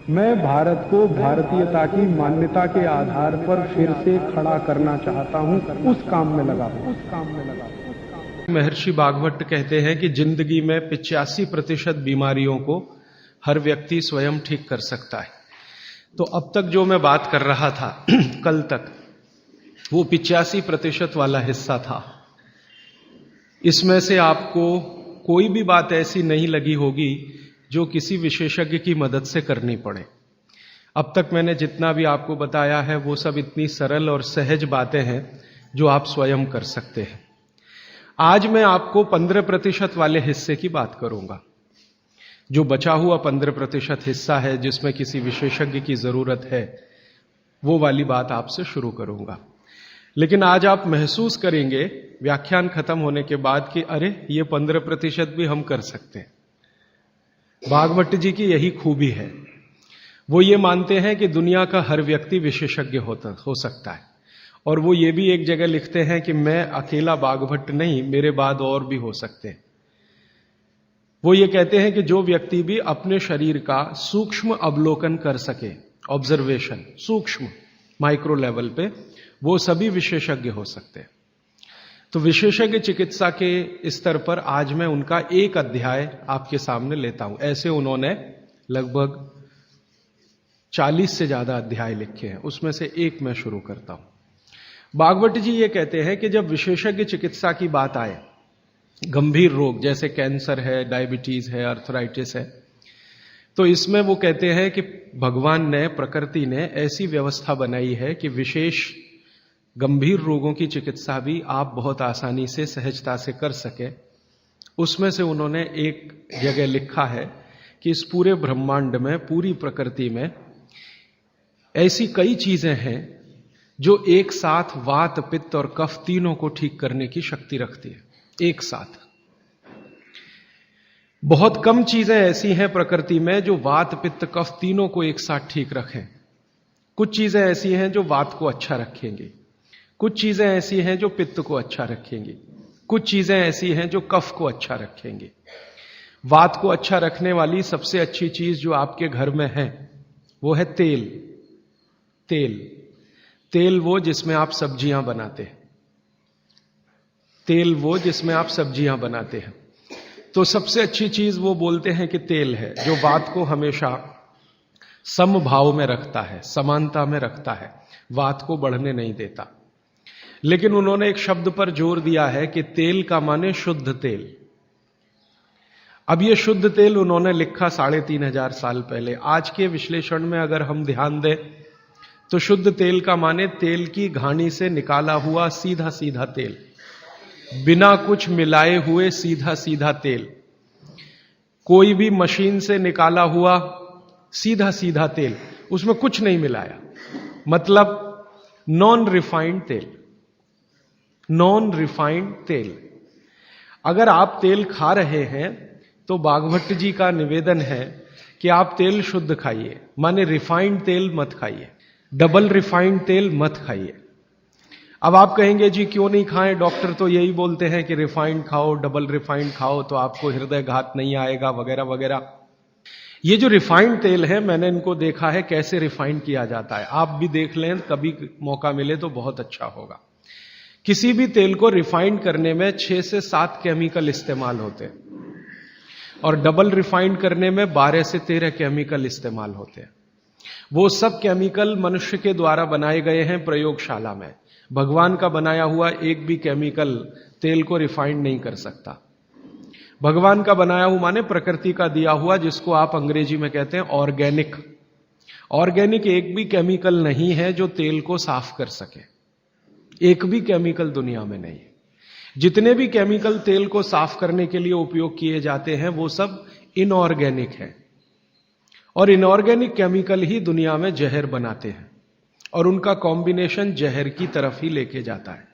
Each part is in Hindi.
मैं भारत को भारतीयता की मान्यता के आधार पर फिर से खड़ा करना चाहता हूं, उस काम में लगा हूं। महर्षि भागवत कहते हैं कि जिंदगी में 85% बीमारियों को हर व्यक्ति स्वयं ठीक कर सकता है। तो अब तक जो मैं बात कर रहा था कल तक, वो 85% वाला हिस्सा था। इसमें से आपको कोई भी बात ऐसी नहीं लगी होगी जो किसी विशेषज्ञ की मदद से करनी पड़े। अब तक मैंने जितना भी आपको बताया है वो सब इतनी सरल और सहज बातें हैं जो आप स्वयं कर सकते हैं। आज मैं आपको 15% वाले हिस्से की बात करूंगा। जो बचा हुआ 15% हिस्सा है जिसमें किसी विशेषज्ञ की जरूरत है, वो वाली बात आपसे शुरू करूंगा। लेकिन आज आप महसूस करेंगे व्याख्यान खत्म होने के बाद कि अरे ये 15% भी हम कर सकते हैं। भागवत जी की यही खूबी है, वो ये मानते हैं कि दुनिया का हर व्यक्ति विशेषज्ञ हो सकता है। और वो ये भी एक जगह लिखते हैं कि मैं अकेला भागवत नहीं, मेरे बाद और भी हो सकते हैं। वो ये कहते हैं कि जो व्यक्ति भी अपने शरीर का सूक्ष्म अवलोकन कर सके, ऑब्जर्वेशन सूक्ष्म माइक्रो लेवल पे, वो सभी विशेषज्ञ हो सकते हैं। तो विशेषज्ञ चिकित्सा के स्तर पर आज मैं उनका एक अध्याय आपके सामने लेता हूं। ऐसे उन्होंने लगभग 40 से ज्यादा अध्याय लिखे हैं, उसमें से एक मैं शुरू करता हूं। भागवत जी ये कहते हैं कि जब विशेषज्ञ चिकित्सा की बात आए, गंभीर रोग जैसे कैंसर है, डायबिटीज है, अर्थराइटिस है, तो इसमें वो कहते हैं कि भगवान ने, प्रकृति ने ऐसी व्यवस्था बनाई है कि विशेष गंभीर रोगों की चिकित्सा भी आप बहुत आसानी से, सहजता से कर सके। उसमें से उन्होंने एक जगह लिखा है कि इस पूरे ब्रह्मांड में, पूरी प्रकृति में ऐसी कई चीजें हैं जो एक साथ वात, पित्त और कफ तीनों को ठीक करने की शक्ति रखती है। एक साथ बहुत कम चीजें ऐसी हैं प्रकृति में जो वात, पित्त, कफ तीनों को एक साथ ठीक रखें। कुछ चीजें ऐसी हैं जो वात को अच्छा रखेंगी, कुछ चीजें ऐसी हैं जो पित्त को अच्छा रखेंगी, कुछ चीजें ऐसी हैं जो कफ को अच्छा रखेंगी। वात को अच्छा रखने वाली सबसे अच्छी चीज जो आपके घर में है वो है तेल। तेल तेल वो जिसमें आप सब्जियां बनाते हैं, तेल वो जिसमें आप सब्जियां बनाते हैं। तो सबसे अच्छी चीज वो बोलते हैं कि तेल है, जो वात को हमेशा समभाव में रखता है, समानता में रखता है, वात को बढ़ने नहीं देता। लेकिन उन्होंने एक शब्द पर जोर दिया है कि तेल का माने शुद्ध तेल। अब ये शुद्ध तेल उन्होंने लिखा 3500 साल पहले। आज के विश्लेषण में अगर हम ध्यान दें तो शुद्ध तेल का माने तेल की घानी से निकाला हुआ सीधा सीधा तेल, बिना कुछ मिलाए हुए सीधा सीधा तेल, कोई भी मशीन से निकाला हुआ सीधा सीधा तेल, उसमें कुछ नहीं मिलाया, मतलब नॉन रिफाइंड तेल। नॉन रिफाइंड तेल। अगर आप तेल खा रहे हैं तो भागवत जी का निवेदन है कि आप तेल शुद्ध खाइए, माने रिफाइंड तेल मत खाइए, डबल रिफाइंड तेल मत खाइए। अब आप कहेंगे जी क्यों नहीं खाएं, डॉक्टर तो यही बोलते हैं कि रिफाइंड खाओ, डबल रिफाइंड खाओ तो आपको हृदय घात नहीं आएगा, वगैरह वगैरह। ये जो रिफाइंड तेल है, मैंने इनको देखा है कैसे रिफाइंड किया जाता है। आप भी देख लें, कभी मौका मिले तो बहुत अच्छा होगा। किसी भी तेल को रिफाइंड करने में 6 से 7 केमिकल इस्तेमाल होते हैं और डबल रिफाइंड करने में 12 से 13 केमिकल इस्तेमाल होते हैं। वो सब केमिकल मनुष्य के द्वारा बनाए गए हैं प्रयोगशाला में। भगवान का बनाया हुआ एक भी केमिकल तेल को रिफाइंड नहीं कर सकता। भगवान का बनाया हुआ माने प्रकृति का दिया हुआ, जिसको आप अंग्रेजी में कहते हैं ऑर्गेनिक। ऑर्गेनिक एक भी केमिकल नहीं है जो तेल को साफ कर सके, एक भी केमिकल दुनिया में नहीं है। जितने भी केमिकल तेल को साफ करने के लिए उपयोग किए जाते हैं वो सब इनऑर्गेनिक है, और इनऑर्गेनिक केमिकल ही दुनिया में जहर बनाते हैं और उनका कॉम्बिनेशन जहर की तरफ ही लेके जाता है।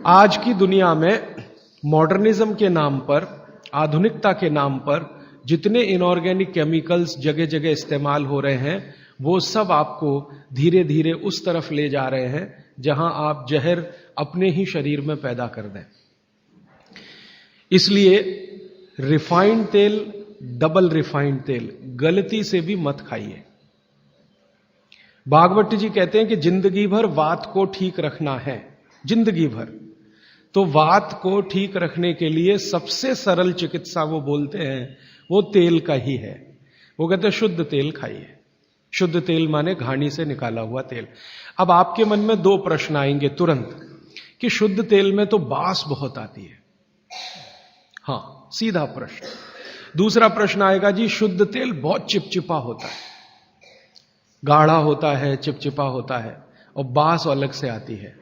आज की दुनिया में मॉडर्निज्म के नाम पर, आधुनिकता के नाम पर जितने इनऑर्गेनिक केमिकल्स जगह जगह इस्तेमाल हो रहे हैं, वो सब आपको धीरे धीरे उस तरफ ले जा रहे हैं जहां आप जहर अपने ही शरीर में पैदा कर दें। इसलिए रिफाइंड तेल डबल रिफाइंड तेल गलती से भी मत खाइए। भागवत जी कहते हैं कि जिंदगी भर वात को ठीक रखना है, जिंदगी भर। तो वात को ठीक रखने के लिए सबसे सरल चिकित्सा वो बोलते हैं वो तेल का ही है। वो कहते हैं शुद्ध तेल खाइए। शुद्ध तेल माने घानी से निकाला हुआ तेल। अब आपके मन में दो प्रश्न आएंगे तुरंत कि शुद्ध तेल में तो बास बहुत आती है। हां, सीधा प्रश्न। दूसरा प्रश्न आएगा जी शुद्ध तेल बहुत चिपचिपा होता है, गाढ़ा होता है, चिपचिपा होता है और बास अलग से आती है।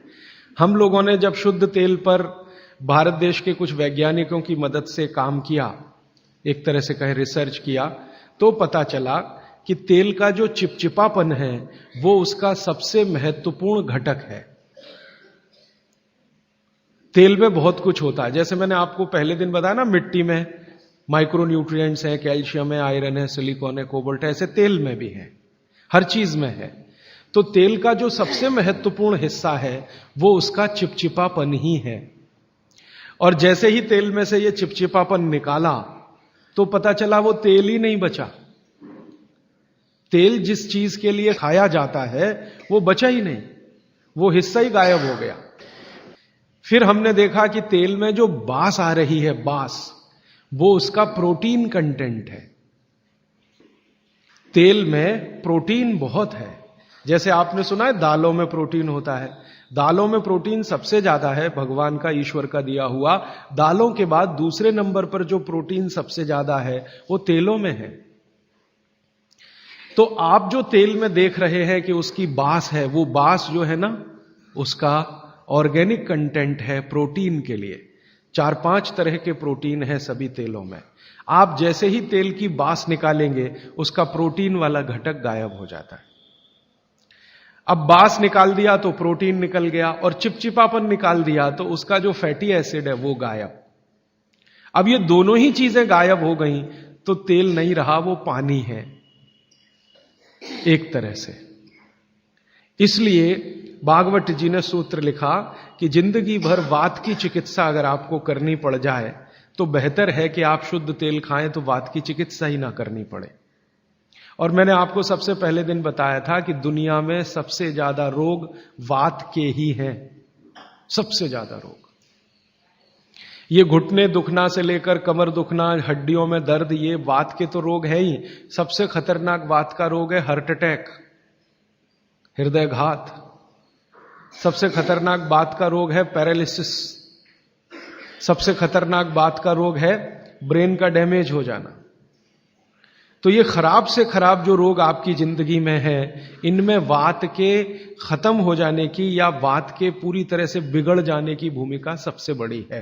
हम लोगों ने जब शुद्ध तेल पर भारत देश के कुछ वैज्ञानिकों की मदद से काम किया, एक तरह से कहें रिसर्च किया, तो पता चला कि तेल का जो चिपचिपापन है वो उसका सबसे महत्वपूर्ण घटक है। तेल में बहुत कुछ होता है, जैसे मैंने आपको पहले दिन बताया ना, मिट्टी में माइक्रो न्यूट्रिएंट्स है, कैल्शियम है, आयरन है, सिलिकॉन है, कोबाल्ट है, ऐसे तेल में भी है, हर चीज में है। तो तेल का जो सबसे महत्वपूर्ण हिस्सा है वो उसका चिपचिपापन ही है। और जैसे ही तेल में से ये चिपचिपापन निकाला तो पता चला वो तेल ही नहीं बचा। तेल जिस चीज के लिए खाया जाता है वो बचा ही नहीं, वो हिस्सा ही गायब हो गया। फिर हमने देखा कि तेल में जो बास आ रही है, बास, वो उसका प्रोटीन कंटेंट है। तेल में प्रोटीन बहुत है। जैसे आपने सुना है दालों में प्रोटीन होता है, दालों में प्रोटीन सबसे ज्यादा है, भगवान का, ईश्वर का दिया हुआ। दालों के बाद दूसरे नंबर पर जो प्रोटीन सबसे ज्यादा है वो तेलों में है। तो आप जो तेल में देख रहे हैं कि उसकी बास है, वो बास जो है ना, उसका ऑर्गेनिक कंटेंट है प्रोटीन के लिए। 4-5 तरह के प्रोटीन है सभी तेलों में। आप जैसे ही तेल की बास निकालेंगे उसका प्रोटीन वाला घटक गायब हो जाता है। अब बास निकाल दिया तो प्रोटीन निकल गया, और चिपचिपापन निकाल दिया तो उसका जो फैटी एसिड है वो गायब। अब ये दोनों ही चीजें गायब हो गई तो तेल नहीं रहा, वो पानी है एक तरह से। इसलिए भागवत जी ने सूत्र लिखा कि जिंदगी भर वात की चिकित्सा अगर आपको करनी पड़ जाए तो बेहतर है कि आप शुद्ध तेल खाएं तो वात की चिकित्सा ही ना करनी पड़े। और मैंने आपको सबसे पहले दिन बताया था कि दुनिया में सबसे ज्यादा रोग वात के ही हैं, सबसे ज्यादा रोग। ये घुटने दुखना से लेकर कमर दुखना, हड्डियों में दर्द, ये वात के तो रोग है ही। सबसे खतरनाक वात का रोग है हार्ट अटैक, हृदयघात। सबसे खतरनाक बात का रोग है पैरालिसिस। सबसे खतरनाक बात का रोग है ब्रेन का डैमेज हो जाना। तो ये खराब से खराब जो रोग आपकी जिंदगी में है, इनमें वात के खत्म हो जाने की या वात के पूरी तरह से बिगड़ जाने की भूमिका सबसे बड़ी है।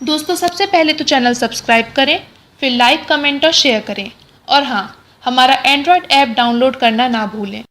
दोस्तों, सबसे पहले तो चैनल सब्सक्राइब करें, फिर लाइक, कमेंट और शेयर करें। और हाँ, हमारा एंड्रॉयड ऐप डाउनलोड करना ना भूलें।